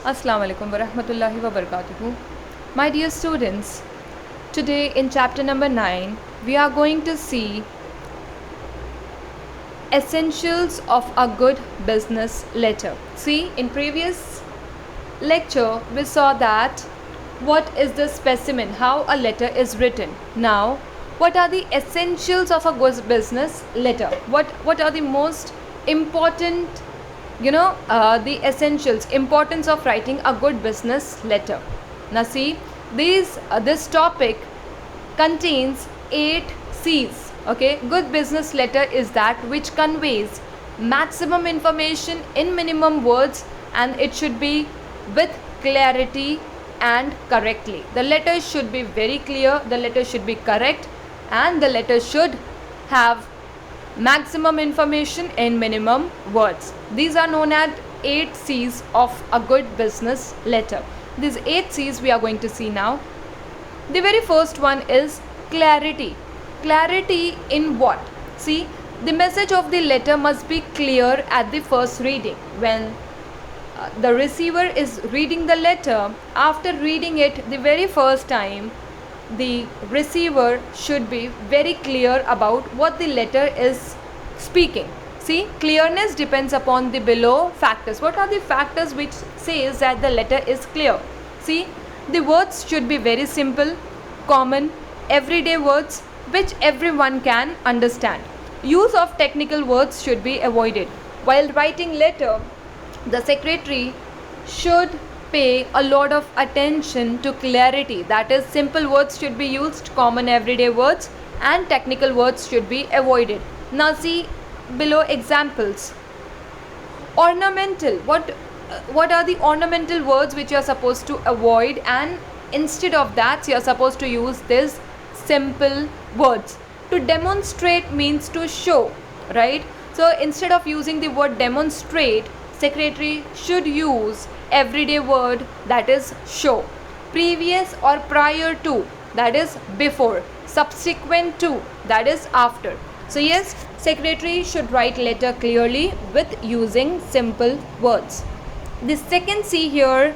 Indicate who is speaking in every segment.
Speaker 1: Assalamu alaikum wa rahmatullahi wa barakatuhu. My dear students, today in chapter number 9, we are going to see essentials of a good business letter. See, in previous lecture, we saw that what is the specimen, how a letter is written. Now, what are the essentials of a good business letter? What are the most important, the essentials, importance of writing a good business letter? Now see, this topic contains 8 C's. Okay, good business letter is that which conveys maximum information in minimum words, and it should be with clarity and correctly. The letter should be very clear, the letter should be correct, and the letter should have maximum information in minimum words. These are known as 8 C's of a good business letter. These 8 C's we are going to see now. The very first one is clarity. Clarity in what? See, the message of the letter must be clear at the first reading. When the receiver is reading the letter, after reading it the very first time, the receiver should be very clear about what the letter is speaking. See, clearness depends upon the below factors. What are the factors which says that the letter is clear? See, the words should be very simple, common, everyday words which everyone can understand. Use of technical words should be avoided. While writing letter, the secretary should pay a lot of attention to clarity. That is, simple words should be used, common everyday words, and technical words should be avoided. Now see below examples. Ornamental. What are the ornamental words which you are supposed to avoid, and instead of that you are supposed to use this simple words. To demonstrate means to show, right? So instead of using the word demonstrate, secretary should use everyday word, that is show. Previous or prior to, that is before. Subsequent to, that is after. So yes, secretary should write letter clearly with using simple words. The second C here,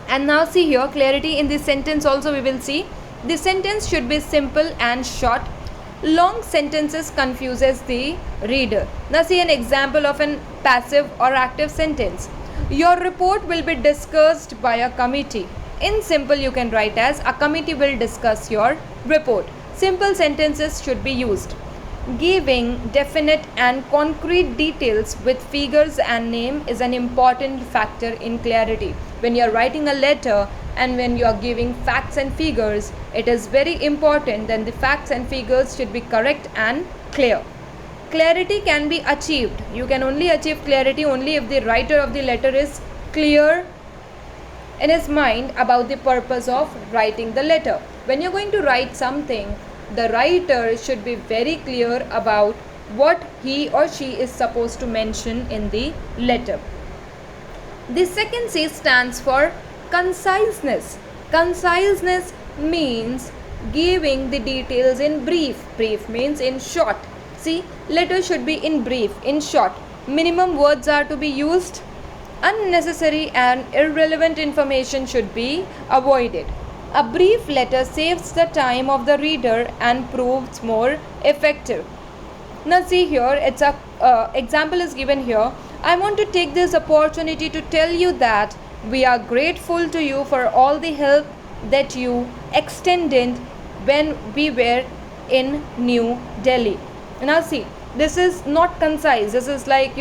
Speaker 1: and now see here, clarity in the sentence also we will see. The sentence should be simple and short. Long sentences confuses the reader. Now see an example of an passive or active sentence. Your report will be discussed by a committee. In simple you can write as a committee will discuss your report. Simple sentences should be used. Giving definite and concrete details with figures and name is an important factor in clarity. When you are writing a letter and when you are giving facts and figures, it is very important that the facts and figures should be correct and clear. Clarity can be achieved. You can only achieve clarity only if the writer of the letter is clear in his mind about the purpose of writing the letter. When you're going to write something, the writer should be very clear about what he or she is supposed to mention in the letter. The second C stands for conciseness. Conciseness means giving the details in brief. Brief means in short. See, letter should be in brief, in short. Minimum words are to be used. Unnecessary and irrelevant information should be avoided. A brief letter saves the time of the reader and proves more effective. Now see here, it's a example is given here. I want to take this opportunity to tell you that we are grateful to you for all the help that you extended when we were in New Delhi. Now see, this is not concise. This is like,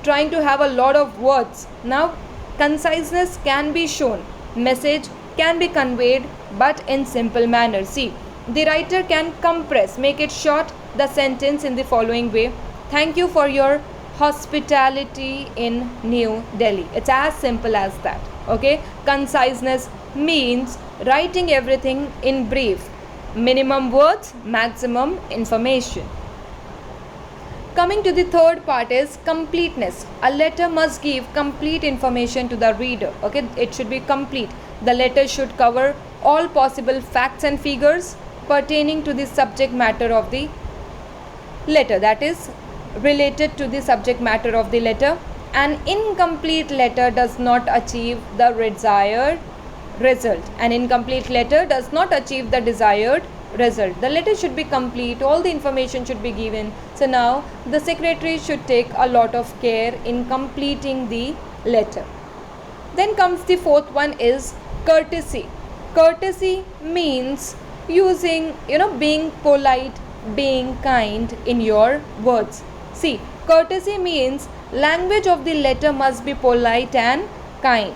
Speaker 1: trying to have a lot of words. Now, conciseness can be shown. Message can be conveyed, but in simple manner. See, the writer can compress, make it short, the sentence in the following way. Thank you for your hospitality in New Delhi. It's as simple as that. Okay, conciseness means writing everything in brief. Minimum words, maximum information. Coming to the third part is completeness. A letter must give complete information to the reader. Okay, it should be complete. The letter should cover all possible facts and figures pertaining to the subject matter of the letter, that is related to the subject matter of the letter. An incomplete letter does not achieve the desired result. An incomplete letter does not achieve the desired result. The letter should be complete, all the information should be given. So now the secretary should take a lot of care in completing the letter. Then comes the fourth one is courtesy. Courtesy means using, being polite, being kind in your words. See, courtesy means language of the letter must be polite and kind.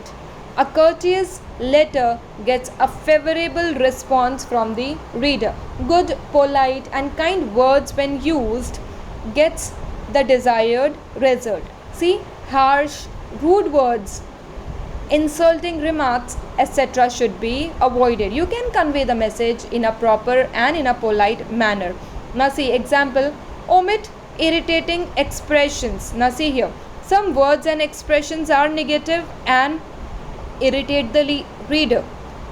Speaker 1: A courteous letter gets a favorable response from the reader. Good, polite and kind words when used gets the desired result. See, harsh, rude words, insulting remarks, etc. should be avoided. You can convey the message in a proper and in a polite manner. Now see example, omit irritating expressions. Now see here, some words and expressions are negative and irritate the reader.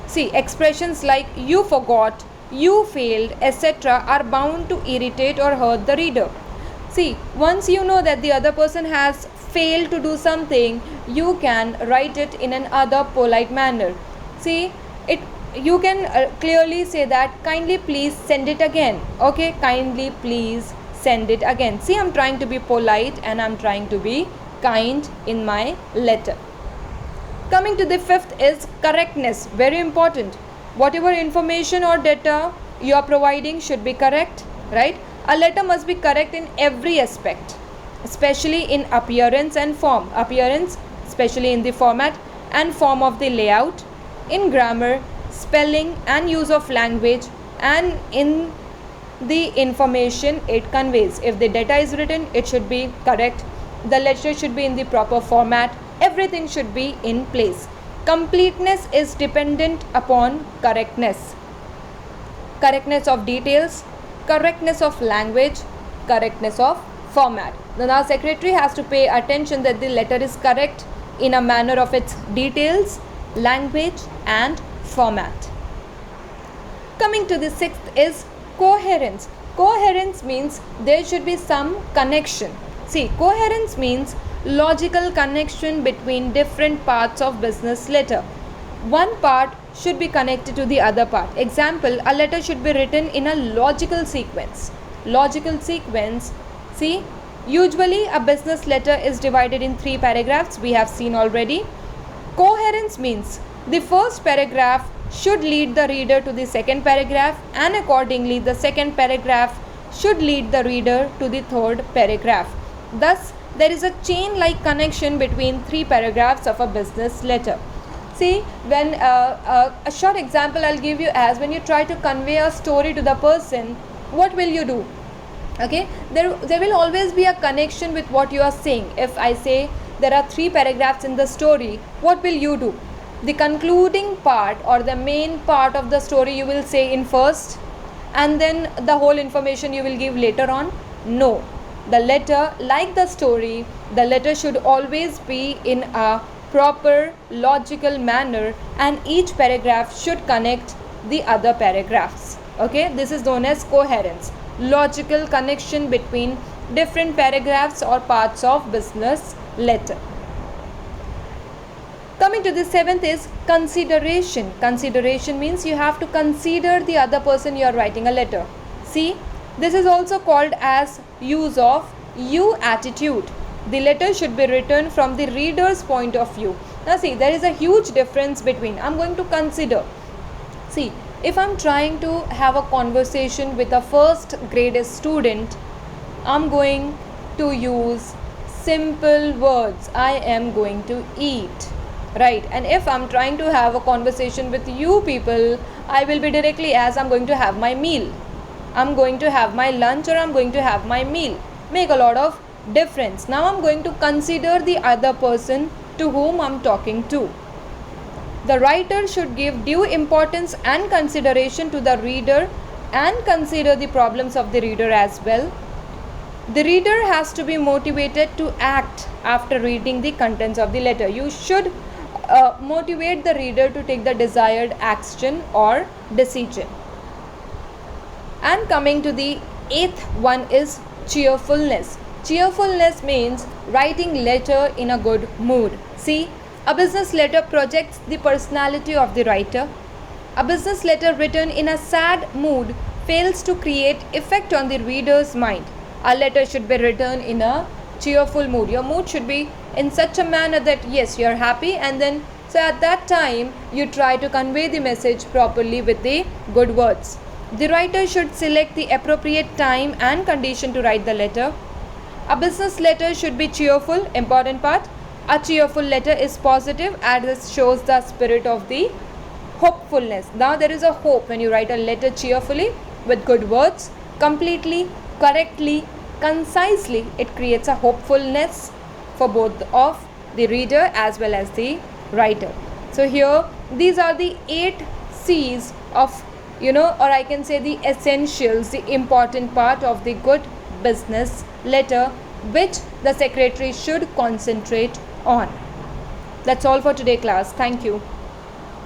Speaker 1: See, expressions like you forgot, you failed, etc. are bound to irritate or hurt the reader. See, once you know that the other person has failed to do something, you can write it in an other polite manner. See, you can clearly say that kindly please send it again. Okay, kindly please send it again. See, I'm trying to be polite and I'm trying to be kind in my letter. Coming to the fifth is correctness. Very important. Whatever information or data you are providing should be correct, right? A letter must be correct in every aspect, especially in appearance and form. Appearance, especially in the format and form of the layout, in grammar, spelling and use of language, and in the information it conveys. If the data is written, it should be correct. The letter should be in the proper format. Everything should be in place. Completeness is dependent upon correctness. Correctness of details, correctness of language, correctness of format. Now secretary has to pay attention that the letter is correct in a manner of its details, language and format. Coming to the sixth is coherence. Coherence means there should be some connection. See, coherence means logical connection between different parts of business letter. One part should be connected to the other part. Example, a letter should be written in a logical sequence. Logical sequence, see, usually a business letter is divided in 3 paragraphs. We have seen already. Coherence means the first paragraph should lead the reader to the second paragraph, and accordingly the second paragraph should lead the reader to the third paragraph. Thus, there is a chain-like connection between 3 paragraphs of a business letter. See, when a short example I'll give you as when you try to convey a story to the person, what will you do? Okay, there will always be a connection with what you are saying. If I say there are 3 paragraphs in the story, what will you do? The concluding part or the main part of the story you will say in first, and then the whole information you will give later on? No. The letter, like the story, the letter should always be in a proper logical manner, and each paragraph should connect the other paragraphs. Okay, this is known as coherence. Logical connection between different paragraphs or parts of business letter. Coming to the seventh is consideration. Consideration means you have to consider the other person you are writing a letter. See, this is also called as use of you attitude. The letter should be written from the reader's point of view. Now see, there is a huge difference between I'm going to consider. See, if I'm trying to have a conversation with a first grade student, I'm going to use simple words. I am going to eat, right? And if I'm trying to have a conversation with you people, I will be directly as I'm going to have my meal, I'm going to have my lunch, or I'm going to have my meal. Make a lot of difference. Now I'm going to consider the other person to whom I'm talking to. The writer should give due importance and consideration to the reader and consider the problems of the reader as well. The reader has to be motivated to act after reading the contents of the letter. You should motivate the reader to take the desired action or decision. And coming to the eighth one is cheerfulness. Cheerfulness means writing letter in a good mood. See, a business letter projects the personality of the writer. A business letter written in a sad mood fails to create effect on the reader's mind. A letter should be written in a cheerful mood. Your mood should be in such a manner that yes, you are happy, and then so at that time you try to convey the message properly with the good words. The writer should select the appropriate time and condition to write the letter. A business letter should be cheerful, important part. A cheerful letter is positive as it shows the spirit of the hopefulness. Now there is a hope when you write a letter cheerfully with good words, completely, correctly, concisely. It creates a hopefulness for both of the reader as well as the writer. So here these are the 8 C's of, or I can say the essentials, the important part of the good business letter which the secretary should concentrate on. That's all for today, class. Thank you.